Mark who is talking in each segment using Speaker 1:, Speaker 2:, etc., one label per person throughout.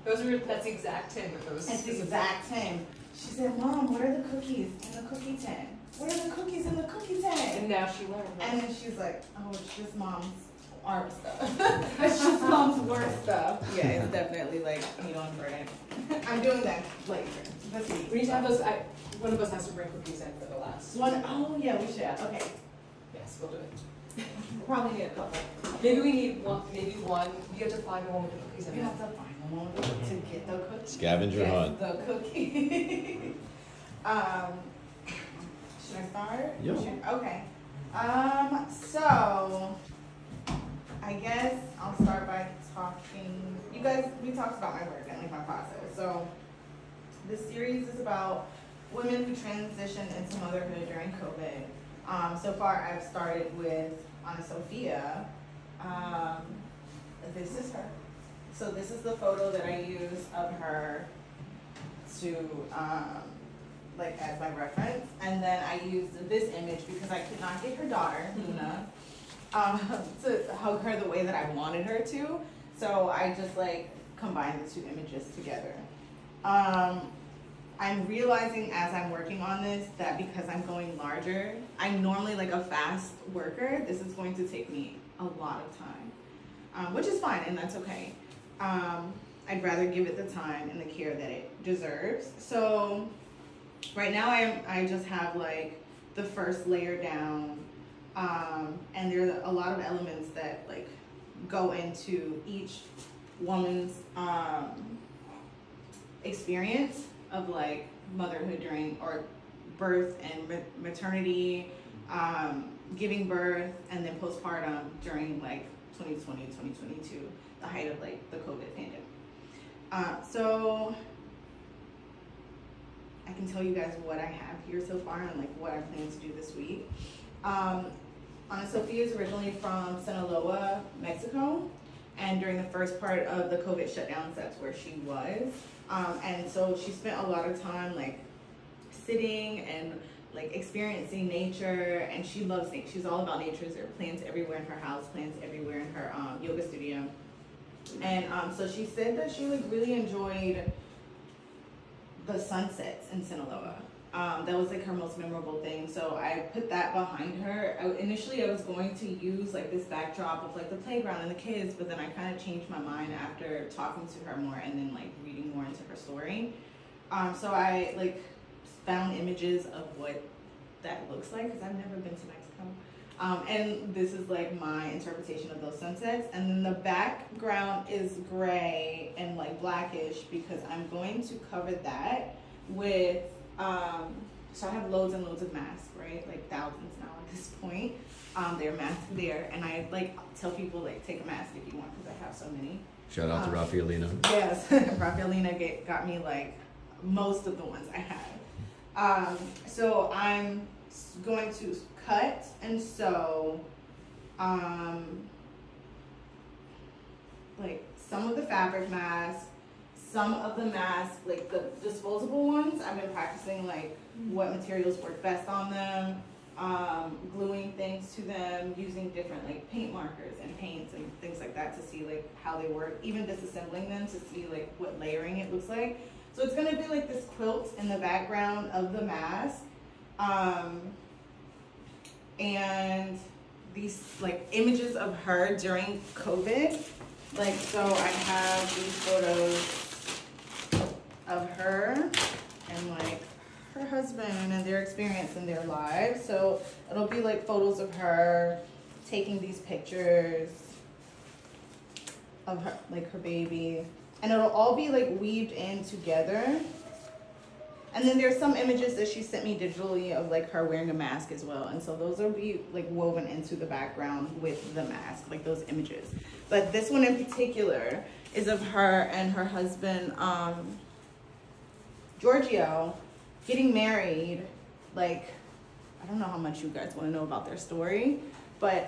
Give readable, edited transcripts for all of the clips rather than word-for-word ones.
Speaker 1: That's the exact tin with those.
Speaker 2: That's the exact tin. She said, Mom, what are the cookies in the cookie tin? What are the cookies in the cookie tin?
Speaker 1: And now she learned.
Speaker 2: And then she's like, oh, it's just Mom's art stuff. It's just Mom's work stuff. Yeah, it's definitely like, you know, important. I'm doing that later this week.
Speaker 1: We need to have those. One of us has to bring cookies in for the last
Speaker 2: one. Oh, yeah, we should. Okay.
Speaker 1: Yes, we'll do it.
Speaker 2: We'll probably need a couple.
Speaker 1: Maybe we need one. Maybe one. We have to find the one with the cookies in it.
Speaker 2: You have to find the one to get the cookies.
Speaker 3: Scavenger hunt.
Speaker 2: The cookie. Should I start?
Speaker 3: Yeah.
Speaker 2: Okay. So I guess I'll start by talking. You guys, we talked about my work and like my process. So this series is about women who transitioned into motherhood during COVID. So far, I've started with Anna Sophia. This is her. So this is the photo that I use of her to like as my reference, and then I used this image because I could not get her daughter, Luna, to hug her the way that I wanted her to. So I just like combined the two images together. I'm realizing as I'm working on this that because I'm going larger, I'm normally like a fast worker. This is going to take me a lot of time, which is fine, and that's okay. I'd rather give it the time and the care that it deserves. So right now I just have like the first layer down, and there are a lot of elements that like go into each woman's experience of like motherhood during or birth and maternity, giving birth, and then postpartum during like 2020, 2022, the height of like the COVID pandemic. So I can tell you guys what I have here so far and like what I plan to do this week. Ana Sofia is originally from Sinaloa, Mexico, and during the first part of the COVID shutdowns, that's where she was. And so she spent a lot of time like sitting and like experiencing nature, and she loves nature. She's all about nature. There are plants everywhere in her house, plants everywhere in her yoga studio. And so she said that she like really enjoyed the sunsets in Sinaloa. That was like her most memorable thing. So I put that behind her. Initially I was going to use like this backdrop of like the playground and the kids, but then I kind of changed my mind after talking to her more and then like reading more into her story. So I like found images of what that looks like because I've never been to Mexico. And this is like my interpretation of those sunsets. And then the background is gray and like blackish because I'm going to cover that with, so I have loads and loads of masks, right? Like thousands now at this point. There are masks there. And I like tell people like take a mask if you want because I have so many.
Speaker 3: Shout out to Rafaelina.
Speaker 2: Yes, Rafaelina got me like most of the ones I had. So I'm going to cut and sew like some of the fabric masks, some of the masks, like the disposable ones. I've been practicing like what materials work best on them, gluing things to them, using different like paint markers and paints and things like that to see like how they work, even disassembling them to see like what layering it looks like. So it's gonna be like this quilt in the background of the mask. And these like images of her during COVID. Like, so I have these photos of her and like her husband and their experience in their lives. So it'll be like photos of her taking these pictures of her, like her baby. And it'll all be like weaved in together. And then there's some images that she sent me digitally of like her wearing a mask as well. And so those will be like woven into the background with the mask, like those images. But this one in particular is of her and her husband, Giorgio, getting married. Like, I don't know how much you guys want to know about their story, but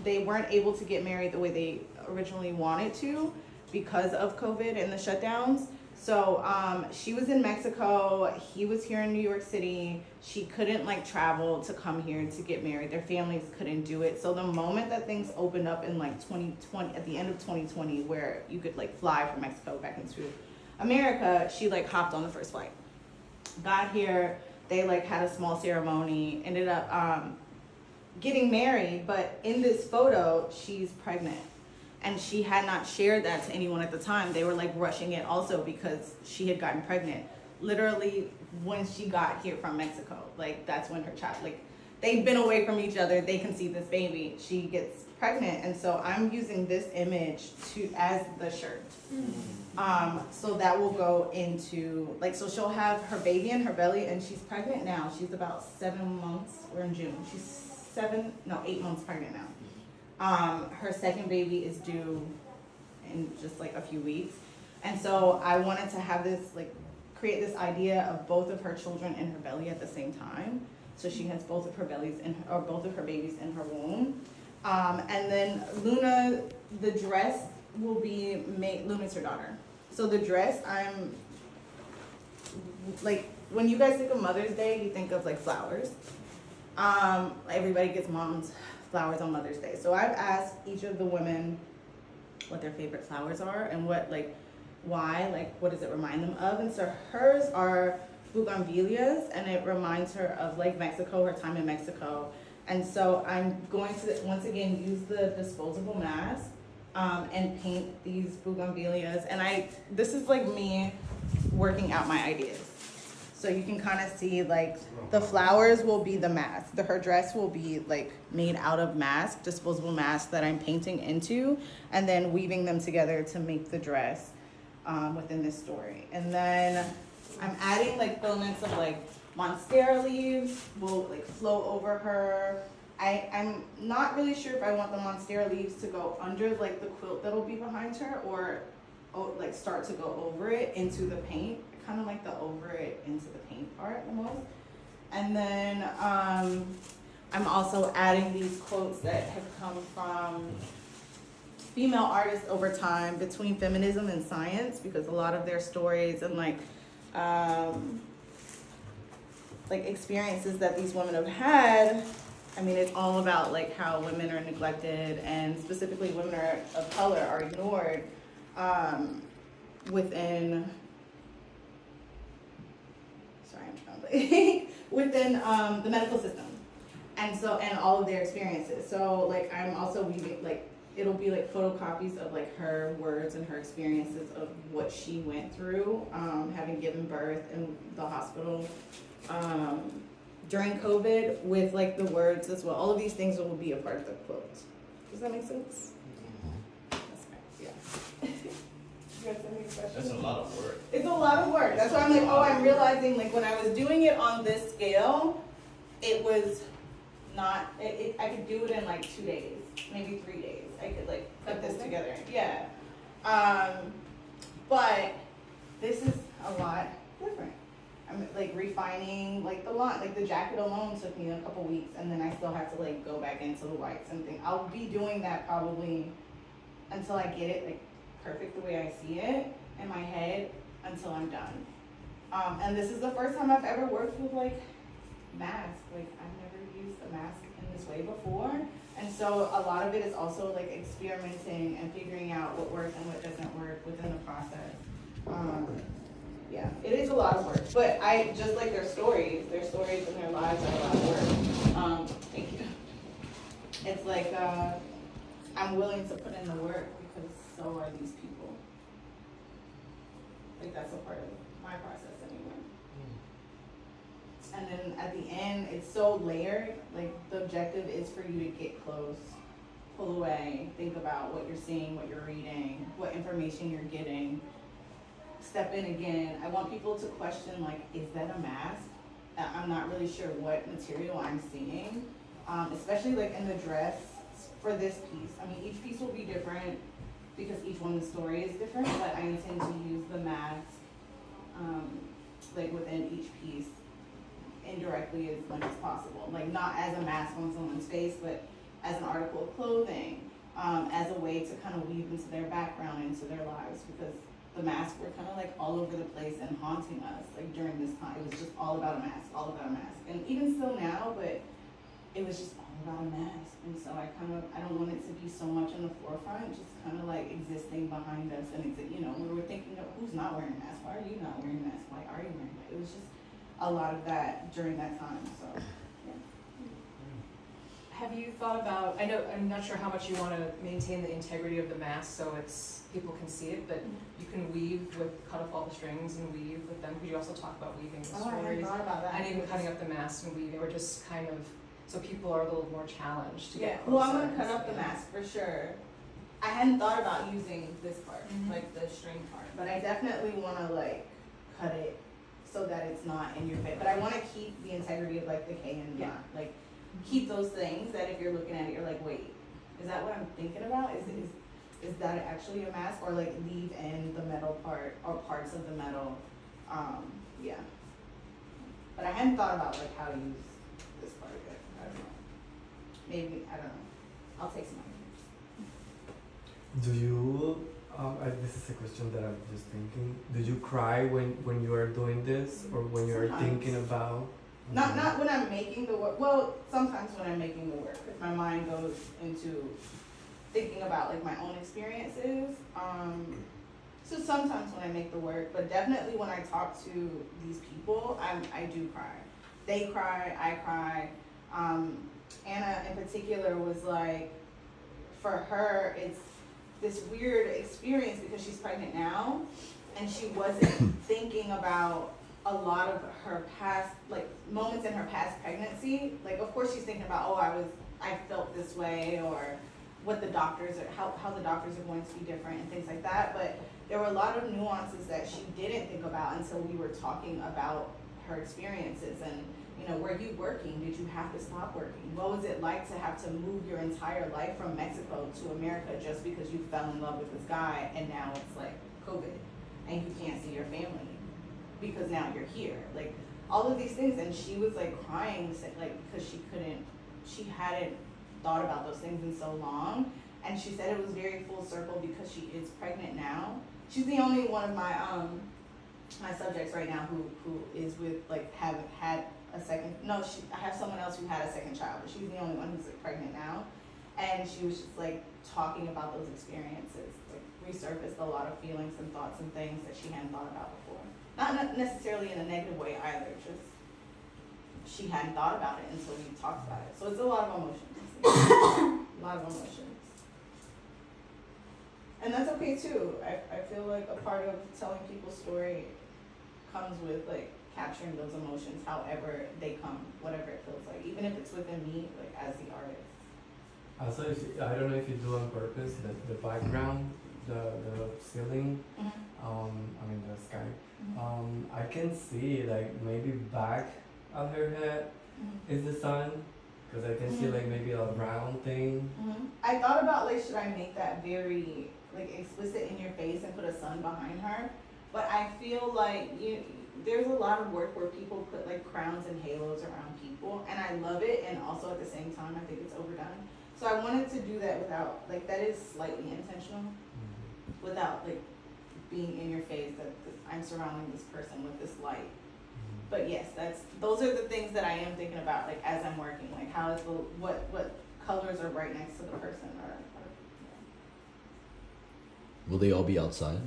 Speaker 2: they weren't able to get married the way they originally wanted to because of COVID and the shutdowns. So she was in Mexico, he was here in New York City. She couldn't like travel to come here to get married. Their families couldn't do it. So the moment that things opened up in like 2020, at the end of 2020, where you could like fly from Mexico back into America, she like hopped on the first flight. Got here, they like had a small ceremony, ended up getting married, but in this photo, she's pregnant. And she had not shared that to anyone at the time. They were like rushing it also because she had gotten pregnant. Literally when she got here from Mexico, like that's when her child, like they've been away from each other, they conceive this baby, she gets pregnant. And so I'm using this image as the shirt. So that will go into, like, so she'll have her baby in her belly and she's pregnant now. She's about 7 months, we're in June. She's 8 months pregnant now. Her second baby is due in just like a few weeks. And so I wanted to have this, like, create this idea of both of her children in her belly at the same time. So she has both of her bellies both of her babies in her womb. And then Luna, the dress will be made, Luna's her daughter. So the dress, I'm like, when you guys think of Mother's Day, you think of like flowers. Everybody gets mom's flowers on Mother's Day. So I've asked each of the women what their favorite flowers are and what, like, why, like, what does it remind them of? And so hers are bougainvilleas, and it reminds her of like Mexico, her time in Mexico. And so I'm going to once again use the disposable mask and paint these bougainvilleas. And this is like me working out my ideas. So you can kind of see, like, the flowers will be the mask. Her dress will be like made out of mask, disposable masks that I'm painting into, and then weaving them together to make the dress within this story. And then I'm adding like filaments of like monstera leaves will like flow over her. I'm not really sure if I want the monstera leaves to go under like the quilt that'll be behind her, or like start to go over it into the paint. I kind of like the over it into the paint part the most. And then I'm also adding these quotes that have come from female artists over time between feminism and science, because a lot of their stories and like experiences that these women have had, I mean, it's all about like how women are neglected, and specifically women of color are ignored within, within the medical system, and all of their experiences. So like I'm also weaving, like, it'll be like photocopies of like her words and her experiences of what she went through having given birth in the hospital during COVID, with like the words as well. All of these things will be a part of the quilt. Does that make sense? That's right. Yeah. You guys have any questions?
Speaker 4: That's a lot of work.
Speaker 2: It's a lot of work. That's why I'm like, oh, I'm realizing like when I was doing it on this scale, it was not, I could do it in like 2 days, maybe 3 days. I could like put this together. Yeah. But this is a lot different. I'm like refining like the line, like the jacket alone took me a couple weeks, and then I still have to like go back into the whites and things. I'll be doing that probably until I get it like perfect the way I see it in my head, until I'm done. And this is the first time I've ever worked with like masks. Like I've never used a mask in this way before. And so a lot of it is also like experimenting and figuring out what works and what doesn't work within the process. Yeah, it is a lot of work, but I just like their stories and their lives are a lot of work. Thank you. It's like I'm willing to put in the work because so are these people. Like that's a part of my process anyway. And then at the end, it's so layered. Like the objective is for you to get close, pull away, think about what you're seeing, what you're reading, what information you're getting. Step in again. I want people to question, like, is that a mask? I'm not really sure what material I'm seeing, especially like in the dress for this piece. I mean, each piece will be different because each one's story is different, but I intend to use the mask like within each piece indirectly as much as possible. Like not as a mask on someone's face, but as an article of clothing, as a way to kind of weave into their background, into their lives, because the masks were kind of like all over the place and haunting us, like during this time. It was just all about a mask, all about a mask. And even still now, but it was just all about a mask. And so I don't want it to be so much in the forefront, just kind of like existing behind us. And, we were thinking of who's not wearing a mask? Why are you not wearing a mask? Why are you wearing it? It was just a lot of that during that time, so.
Speaker 1: Have you thought about, I'm not sure how much you want to maintain the integrity of the mask so people can see it, but you can weave cut off all the strings and weave with them. Could you also talk about weaving the stories?
Speaker 2: I hadn't thought about that.
Speaker 1: And even cutting up the masks and weaving, or just kind of, so people are a little more challenged to get
Speaker 2: well,
Speaker 1: closer.
Speaker 2: I'm going to cut up the mask for sure. I hadn't thought about using this part, like the string part, but I definitely want to like cut it so that it's not in your face. But I want to keep the integrity of like the K and not like keep those things that if you're looking at it, you're like, wait, is that what I'm thinking about? Is that actually a mask, or like leave in the metal part or parts of the metal? Yeah. But I hadn't thought about like how to use this part yet. I don't know. Maybe, I don't know. I'll take some ideas.
Speaker 4: Do you, this is a question that I'm just thinking, do you cry when you are doing this, or when you are thinking about?
Speaker 2: Not when I'm making the work. Well, sometimes when I'm making the work, if my mind goes into thinking about like my own experiences. So sometimes when I make the work, but definitely when I talk to these people, I do cry. They cry, I cry. Anna in particular was like, for her, it's this weird experience because she's pregnant now, and she wasn't thinking about a lot of her past, like moments in her past pregnancy. Like, of course she's thinking about, I felt this way, or what the doctors are, how the doctors are going to be different and things like that. But there were a lot of nuances that she didn't think about until we were talking about her experiences. And, were you working? Did you have to stop working? What was it like to have to move your entire life from Mexico to America just because you fell in love with this guy, and now it's like COVID and you can't see your family because now you're here? Like, all of these things. And she was like crying, like, because she hadn't thought about those things in so long. And she said it was very full circle because she is pregnant now. She's the only one of my my subjects right now who is with, like, haven't had a second. No, I have someone else who had a second child, but she's the only one who's like pregnant now. And she was just like talking about those experiences, like resurfaced a lot of feelings and thoughts and things that she hadn't thought about before. Not necessarily in a negative way either, just she hadn't thought about it until we talked about it. So it's a lot of emotions. A lot of emotions. And that's okay too. I feel like a part of telling people's story comes with like capturing those emotions however they come, whatever it feels like, even if it's within me, like as the artist.
Speaker 4: Also, I don't know if you do on purpose, the background, the ceiling, the sky. I can see like maybe back of her head is the sun, because I can see like maybe a round thing.
Speaker 2: I thought about like, should I make that very like explicit in your face and put a sun behind her? But I feel like there's a lot of work where people put like crowns and halos around people, and I love it, and also at the same time I think it's overdone. So I wanted to do that without, like, that is slightly intentional, without like being in your face that I'm surrounding this person with this light. But yes, those are the things that I am thinking about, like as I'm working, like how is what colors are right next to the person, or
Speaker 3: Will they all be outside?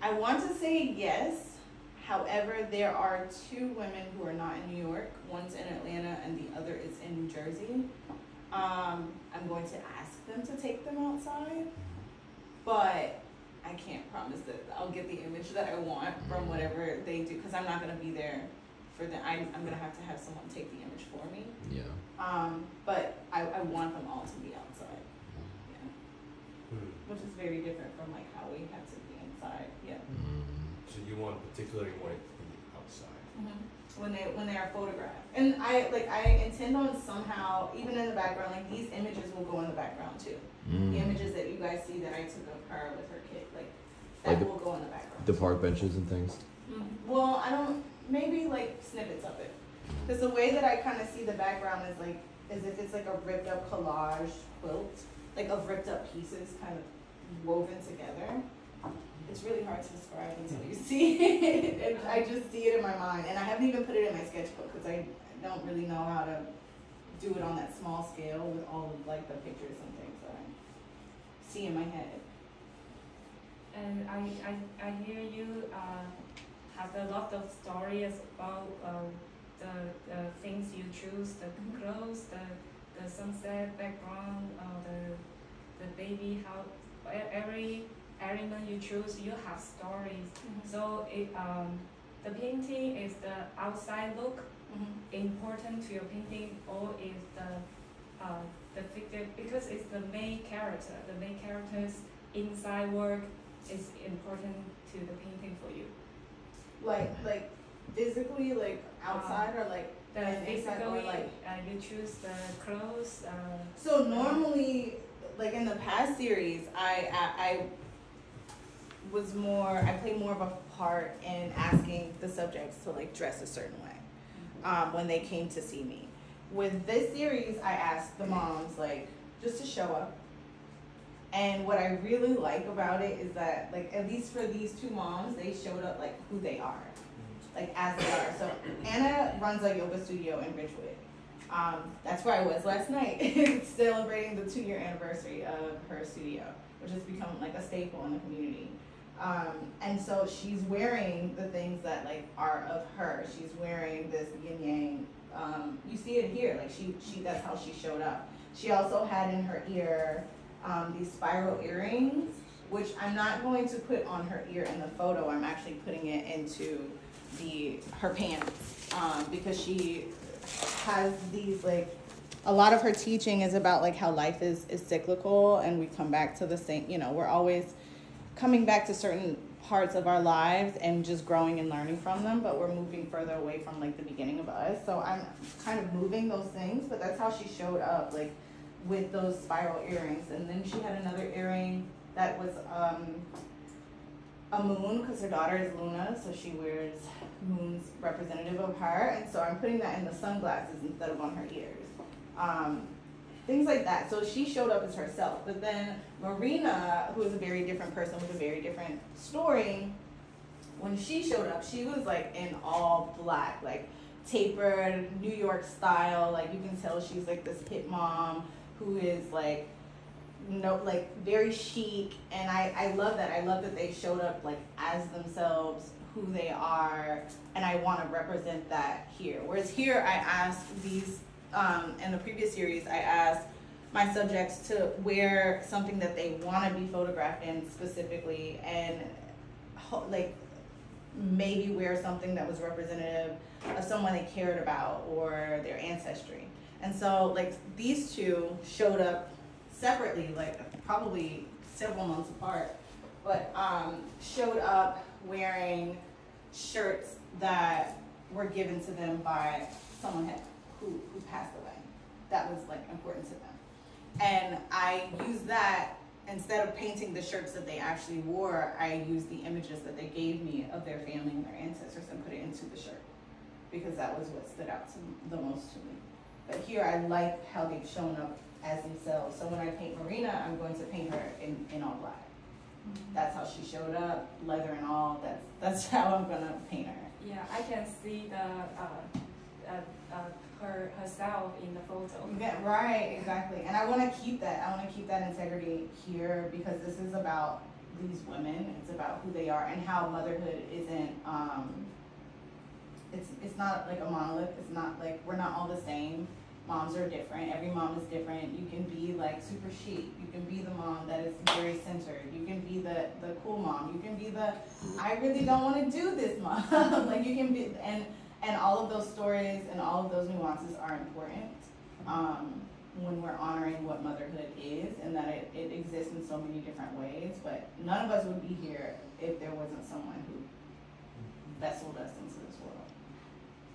Speaker 2: I want to say yes. However, there are two women who are not in New York. One's in Atlanta and the other is in New Jersey. I'm going to ask them to take them outside, but I can't promise that I'll get the image that I want from whatever they do, because I'm not going to be there for them. I'm going to have someone take the image for me.
Speaker 3: Yeah.
Speaker 2: But I want them all to be outside. Yeah. Which is very different from like how we had to be inside. Yeah.
Speaker 5: So you want particularly want it to be outside.
Speaker 2: When they are photographed, and I intend on somehow, even in the background, like these images will go in the background too. The images that you guys see that I took of her with her kid, like that will go in the background.
Speaker 3: The park benches and things.
Speaker 2: Well, maybe like snippets of it, because the way that I kind of see the background is like as if it's like a ripped up collage quilt, like of ripped up pieces kind of woven together. It's really hard to describe until you see it. I just see it in my mind, and I haven't even put it in my sketchbook because I don't really know how to do it on that small scale with all of like the pictures and things that I see in my head.
Speaker 6: And I hear you have a lot of stories about the things you choose, the clothes, the sunset background, the baby house, every element you choose, you have stories. So the painting is the outside look important to your painting, or is the figure, because it's the main character. The main character's inside work is important to the painting for you.
Speaker 2: Like physically, like outside, or like
Speaker 6: The
Speaker 2: inside, or
Speaker 6: physically,
Speaker 2: like.
Speaker 6: you choose the clothes.
Speaker 2: So normally, like in the past series, I played more of a part in asking the subjects to like dress a certain way when they came to see me. With this series, I asked the moms like just to show up. And what I really like about it is that, like, at least for these two moms, they showed up like who they are, like as they are. So Anna runs a yoga studio in Ridgewood. That's where I was last night, celebrating the 2-year anniversary of her studio, which has become like a staple in the community. And so she's wearing the things that like are of her. She's wearing this yin yang. You see it here, like she that's how she showed up. She also had in her ear these spiral earrings, which I'm not going to put on her ear in the photo. I'm actually putting it into her pants because she has these, like, a lot of her teaching is about like how life is cyclical, and we come back to the same, we're always coming back to certain parts of our lives and just growing and learning from them, but we're moving further away from like the beginning of us. So I'm kind of moving those things, but that's how she showed up, like with those spiral earrings. And then she had another earring that was a moon, because her daughter is Luna, so she wears moons representative of her, and so I'm putting that in the sunglasses instead of on her ears. Things like that. So she showed up as herself. But then Marina, who is a very different person with a very different story, when she showed up, she was like in all black, like tapered, New York style. Like you can tell she's like this hip mom who is like, very chic. And I love that. I love that they showed up like as themselves, who they are, and I want to represent that here. Whereas here I asked these, in the previous series, I asked my subjects to wear something that they want to be photographed in specifically, and like maybe wear something that was representative of someone they cared about or their ancestry. And so like these two showed up separately, like probably several months apart, but showed up wearing shirts that were given to them by someone who passed away. That was like important to them. And I used that, instead of painting the shirts that they actually wore, I used the images that they gave me of their family and their ancestors and put it into the shirt, because that was what stood out the most to me. But here I like how they've shown up as themselves. So when I paint Marina, I'm going to paint her in all black. That's how she showed up, leather and all. That's how I'm gonna paint her.
Speaker 6: Yeah, I can see herself in the photo.
Speaker 2: Yeah, right, exactly. And I want to keep that. I want to keep that integrity here, because this is about these women. It's about who they are and how motherhood isn't. It's not like a monolith. It's not like we're not all the same. Moms are different. Every mom is different. You can be like super chic. You can be the mom that is very centered. You can be the cool mom. You can be the I really don't want to do this mom. Like you can be, and all of those stories and all of those nuances are important when we're honoring what motherhood is, and that it exists in so many different ways. But none of us would be here if there wasn't someone who vesseled us into this world.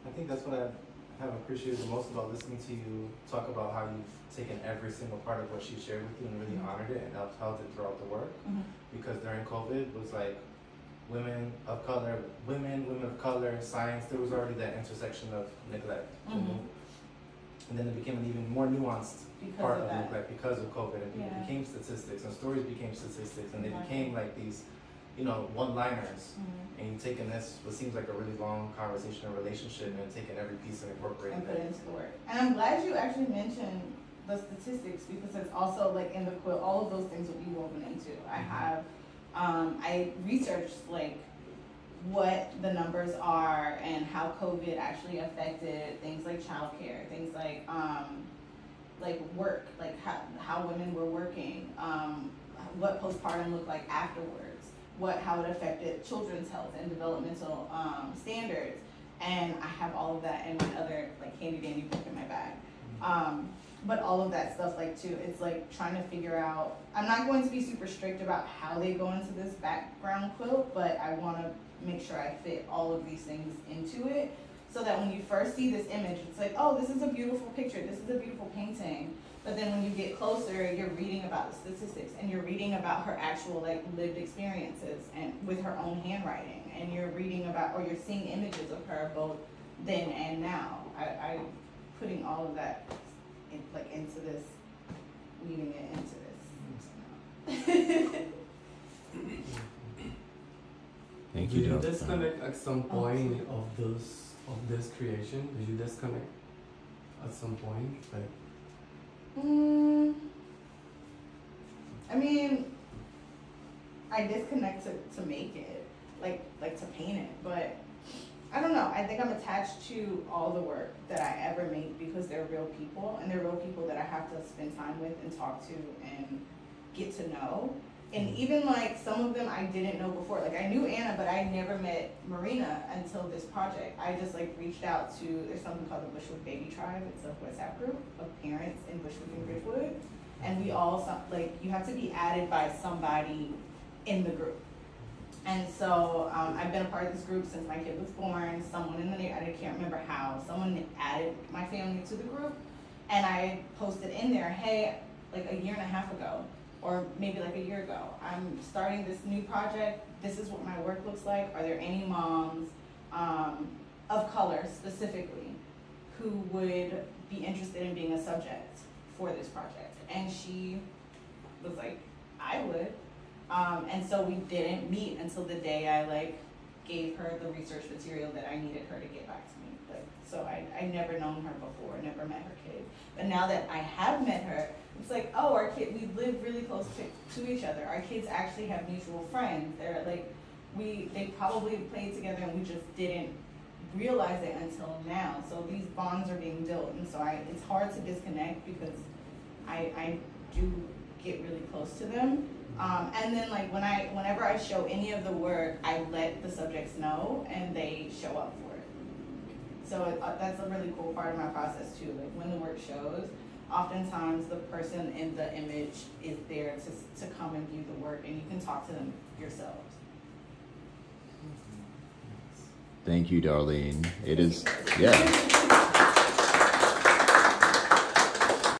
Speaker 7: I think that's what I have appreciated the most about listening to you talk about how you've taken every single part of what she shared with you and really honored it and upheld it throughout the work. Because during COVID was like women of color, science, there was already that intersection of neglect. And then it became an even more nuanced
Speaker 2: Because
Speaker 7: part
Speaker 2: of
Speaker 7: of
Speaker 2: that.
Speaker 7: neglect because of COVID, and people
Speaker 2: Yeah.
Speaker 7: became statistics, and stories became statistics, and they
Speaker 2: Right.
Speaker 7: became like these, you know, one-liners.
Speaker 2: Mhm.
Speaker 7: And you're taking this, what seems like a really long conversation or relationship, and taking every piece and incorporating
Speaker 2: And put it
Speaker 7: it.
Speaker 2: into the work. And I'm glad you actually mentioned the statistics, because it's also like in the quilt, all of those things will be woven into. I have, I researched like what the numbers are and how COVID actually affected things like childcare, things like work, like how women were working, what postpartum looked like afterwards, how it affected children's health and developmental standards. And I have all of that in my other like handy dandy book in my bag. But all of that stuff, like too, it's like trying to figure out, I'm not going to be super strict about how they go into this background quilt, but I want to make sure I fit all of these things into it, so that when you first see this image, it's like, oh, this is a beautiful picture, this is a beautiful painting. But then when you get closer, you're reading about the statistics, and you're reading about her actual like lived experiences and with her own handwriting, and you're reading about, or you're seeing images of her both then and now. I putting all of that into this, weaving it into this.
Speaker 3: Thank
Speaker 4: Do
Speaker 3: you,
Speaker 4: you
Speaker 3: Darlene.
Speaker 4: disconnect at some point of this creation? Did you disconnect at some point? Like,
Speaker 2: I mean, I disconnect to make it, like to paint it, but I don't know. I think I'm attached to all the work that I ever make because they're real people, and they're real people that I have to spend time with and talk to and get to know. And even like some of them I didn't know before. Like I knew Anna, but I never met Marina until this project. I just like reached out to, there's something called the Bushwick Baby Tribe. It's a WhatsApp group of parents in Bushwick and Bridgewood. And we all, like, you have to be added by somebody in the group. And so I've been a part of this group since my kid was born. Someone in the neighborhood, I can't remember how, someone added my family to the group. And I posted in there, hey, like a year and a half ago, or maybe like a year ago, I'm starting this new project. This is what my work looks like. Are there any moms of color specifically who would be interested in being a subject for this project? And she was like, I would. And so we didn't meet until the day I like gave her the research material that I needed her to get back to me. Like, so I never known her before, never met her kid. But now that I have met her, it's like, oh, our kid, we live really close to each other. Our kids actually have mutual friends. They're like, they probably played together and we just didn't realize it until now. So these bonds are being built, and so it's hard to disconnect because I do get really close to them. And then like whenever I show any of the work, I let the subjects know and they show up for it. So that's a really cool part of my process too. Like when the work shows, oftentimes the person in the image is there to come and view the work, and you can talk to them yourselves.
Speaker 3: Thank you, Darlene. It is, yeah.